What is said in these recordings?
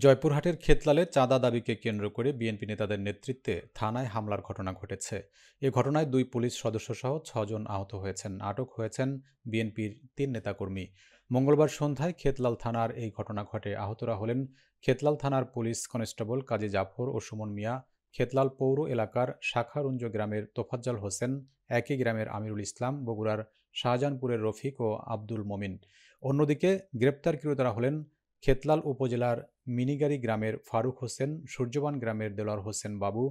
জয়পুরহাটের খেতলালে চাঁদা দাবিকে কেন্দ্র করে বিএনপি নেতাদের নেতৃত্বে থানায় হামলার ঘটনা ঘটেছে। এ ঘটনায় ২ পুলিশ সদস্যসহ ৬ জন আহত হয়েছেন। আটক হয়েছেন বিএনপির ৩ নেতাকর্মী। মঙ্গলবার সন্ধ্যায় খেতলাল থানার এই ঘটনা ঘটে। আহতরা হলেন খেতলাল থানার পুলিশ কনস্টেবল কাজী জাফর ও সুমন মিয়া, খেতলাল পৌর এলাকার শাখারুঞ্জ গ্রামের তোফাজ্জল হোসেন, একই গ্রামের আমিরুল ইসলাম, বগুড়ার শাহজাহানপুরের রফিক ও আব্দুল মমিন। অন্যদিকে গ্রেপ্তারকৃতরা হলেন খেতলাল উপজেলার মিনিগাড়ী গ্রামের ফারুক হোসেন, সূর্যবান গ্রামের দেলোয়ার হোসেন বাবু,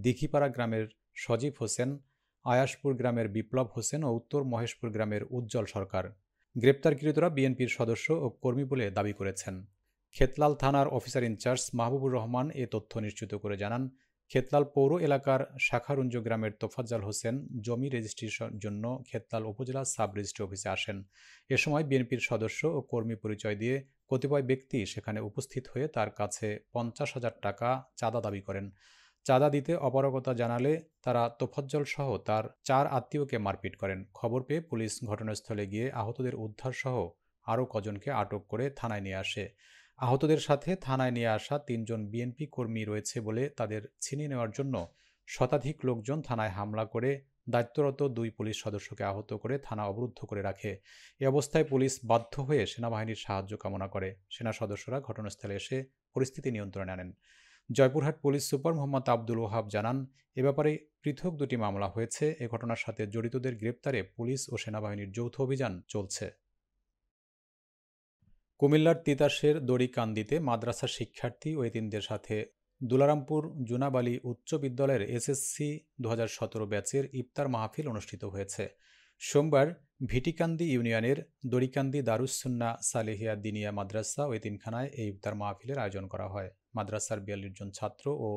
দিঘিপাড়া গ্রামের সজীব হোসেন, আয়াসপুর গ্রামের বিপ্লব হোসেন ও উত্তর মহেশপুর গ্রামের উজ্জ্বল সরকার। গ্রেপ্তারকৃতরা বিএনপির সদস্য ও কর্মী বলে দাবি করেছেন। খেতলাল থানার অফিসার ইনচার্জ মাহবুবুর রহমান এ তথ্য নিশ্চিত করে জানান, খেতলাল পৌর এলাকার শাখারুঞ্জ গ্রামের তোফাজ্জল হোসেন জমি রেজিস্ট্রির জন্য খেতলাল উপজেলা সাব রেজিস্ট্রি অফিসে আসেন। এ সময় বিএনপির সদস্য ও কর্মী পরিচয় দিয়ে কতিপয় ব্যক্তি সেখানে উপস্থিত হয়ে তার কাছে ৫০,০০০ টাকা চাঁদা দাবি করেন। চাঁদা দিতে অপারগতা জানালে তারা তোফাজ্জল সহ তার ৪ আত্মীয়কে মারপিট করেন। খবর পেয়ে পুলিশ ঘটনাস্থলে গিয়ে আহতদের উদ্ধার সহ আরও কজনকে আটক করে থানায় নিয়ে আসে। আহতদের সাথে থানায় নিয়ে আসা ৩ জন বিএনপি কর্মী রয়েছে বলে তাদের ছিনিয়ে নেওয়ার জন্য শতাধিক লোকজন থানায় হামলা করে দায়িত্বরত ২ পুলিশ সদস্যকে আহত করে থানা অবরুদ্ধ করে রাখে। এ অবস্থায় পুলিশ বাধ্য হয়ে সেনাবাহিনীর সাহায্য কামনা করে। সেনা সদস্যরা ঘটনাস্থলে এসে পরিস্থিতি নিয়ন্ত্রণে আনেন। জয়পুরহাট পুলিশ সুপার মোহাম্মদ আব্দুল ওহাব জানান, এ ব্যাপারে পৃথক ২টি মামলা হয়েছে। এ ঘটনার সাথে জড়িতদের গ্রেপ্তারে পুলিশ ও সেনাবাহিনীর যৌথ অভিযান চলছে। কুমিল্লার তিতাসের দড়িকান্দিতে মাদ্রাসা শিক্ষার্থী ও এতিমদের সাথে দুলারামপুর জুনাব আলী উচ্চ বিদ্যালয়ের এসএসসি ২০১৭ ব্যাচের ইফতার মাহফিল অনুষ্ঠিত হয়েছে। সোমবার ভিটিকান্দি ইউনিয়নের দড়িকান্দি দারুস সুন্নাহ সালেহিয়া দিনিয়া মাদ্রাসা ও এতিমখানায় এই ইফতার মাহফিলের আয়োজন করা হয়। মাদ্রাসার ৪২ জন ছাত্র ও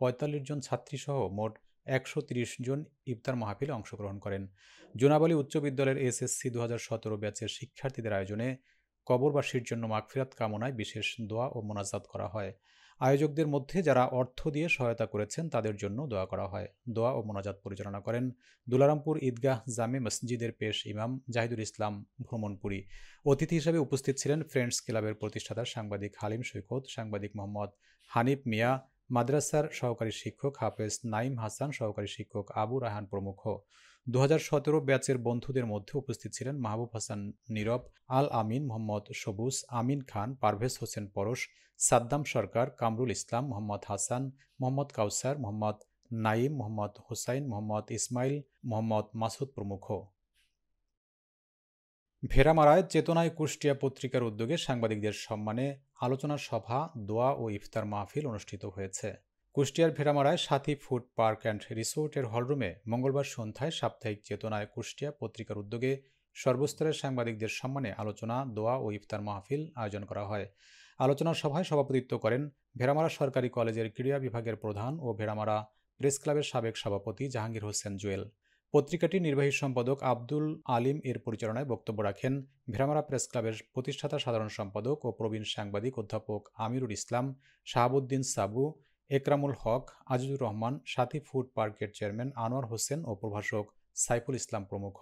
৪৫ জন ছাত্রীসহ মোট ১৩০ জন ইফতার মাহফিলে অংশগ্রহণ করেন। জুনাব আলী উচ্চ বিদ্যালয়ের এসএসসি ২০১৭ ব্যাচের শিক্ষার্থীদের আয়োজনে কবরবাসীর জন্য মাগফিরাত কামনায় বিশেষ দোয়া ও মোনাজাত করা হয়। আয়োজকদের মধ্যে যারা অর্থ দিয়ে সহায়তা করেছেন তাদের জন্য দোয়া করা হয়। দোয়া ও মোনাজাত পরিচালনা করেন দুলারামপুর ঈদগাহ জামে মসজিদের পেশ ইমাম জাহিদুল ইসলাম ভ্রমণপুরী। অতিথি হিসেবে উপস্থিত ছিলেন ফ্রেন্ডস ক্লাবের প্রতিষ্ঠাতা সাংবাদিক হালিম সৈকত, সাংবাদিক মোহাম্মদ হানিফ মিয়া, মাদ্রাসার সহকারী শিক্ষক হাফেজ নাইম হাসান, সহকারী শিক্ষক আবু রায়হান প্রমুখ। ২০১৭ ব্যাচের বন্ধুদের মধ্যে উপস্থিত ছিলেন মাহবুব হাসান নীরব, আল আমিন, মোহাম্মদ সবুজ, আমিন খান, পারভেজ হোসেন পরশ, সাদ্দাম সরকার, কামরুল ইসলাম, মোহাম্মদ হাসান, মোহাম্মদ কাউসার, মোহাম্মদ নাইম, মোহাম্মদ হুসাইন, মোহাম্মদ ইসমাইল, মোহাম্মদ মাসুদ প্রমুখ। ভেড়ামারায় চেতনায় কুষ্টিয়া পত্রিকার উদ্যোগে সাংবাদিকদের সম্মানে আলোচনা সভা, দোয়া ও ইফতার মাহফিল অনুষ্ঠিত হয়েছে। কুষ্টিয়ার ভেড়ামারায় সাথী ফুড পার্ক অ্যান্ড রিসোর্টের হলরুমে মঙ্গলবার সন্ধ্যায় সাপ্তাহিক চেতনায় কুষ্টিয়া পত্রিকার উদ্যোগে সর্বস্তরের সাংবাদিকদের সম্মানে আলোচনা, দোয়া ও ইফতার মাহফিল আয়োজন করা হয়। আলোচনা সভায় সভাপতিত্ব করেন ভেড়ামারা সরকারি কলেজের ক্রীড়া বিভাগের প্রধান ও ভেড়ামারা প্রেস ক্লাবের সাবেক সভাপতি জাহাঙ্গীর হোসেন জুয়েল। পত্রিকাটির নির্বাহী সম্পাদক আব্দুল আলিম এর পরিচালনায় বক্তব্য রাখেন ভেড়ামারা প্রেস ক্লাবের প্রতিষ্ঠাতা সাধারণ সম্পাদক ও প্রবীণ সাংবাদিক অধ্যাপক আমিরুল ইসলাম, শাহাবুদ্দিন সাবু, একরামুল হক, আজিজুর রহমান, সাথী ফুড পার্কের চেয়ারম্যান আনোয়ার হোসেন ও প্রভাষক সাইফুল ইসলাম প্রমুখ।